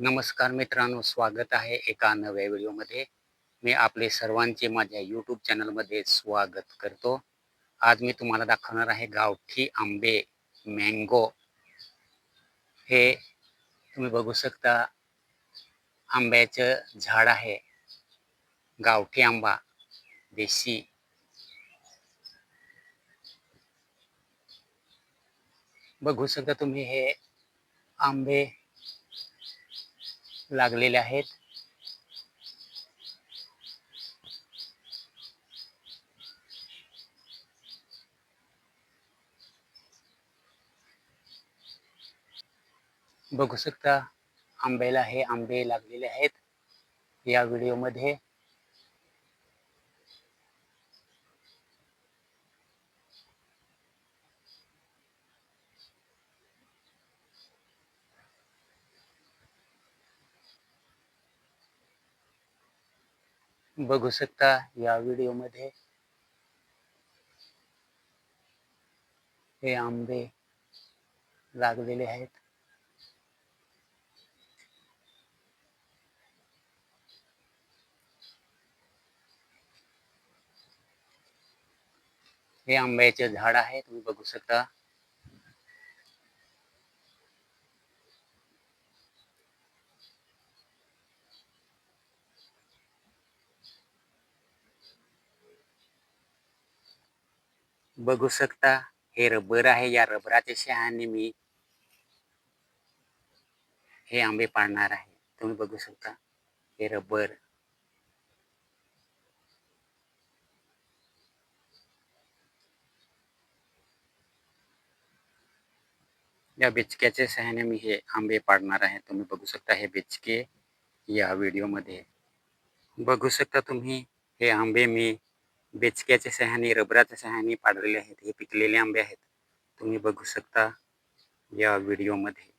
नमस्कार मित्रांनो, स्वागत आहे एका नव्या व्हिडिओमध्ये. मी आपले सर्वांचे माझ्या यूट्यूब चॅनलमध्ये स्वागत करतो. आज मी तुम्हाला दाखवणार आहे गावठी आंबे, मँगो. हे तुम्ही बघू शकता, आंब्याचं झाड आहे. गावठी आंबा, देशी. बघू शकता तुम्ही, हे आंबे लागलेले आहेत. बघू शकता, आंब्याला हे आंबे लागलेले आहेत या व्हिडिओमध्ये. बघू शकता या व्हिडिओमध्ये हे आंबे लागलेले आहेत. हे आंब्याचे झाड आहे, तुम्ही बघू शकता. बघू शकता, हे रबर आहे. या रबराच्या सहाय्याने मी हे आंबे पाडणार आहे. तुम्ही बघू शकता, हे रबर. या बिचक्याच्या सहाय्याने मी हे आंबे पाडणार आहे. तुम्ही बघू शकता, हे बिचके या व्हिडिओमध्ये. बघू शकता तुम्ही, हे आंबे मी बिचक्याच्या सहाय्याने, रबराच्या सहाय्याने पाडलेले आहेत. हे पिकलेले आंबे आहेत. तुम्ही बघू शकता या व्हिडिओमध्ये.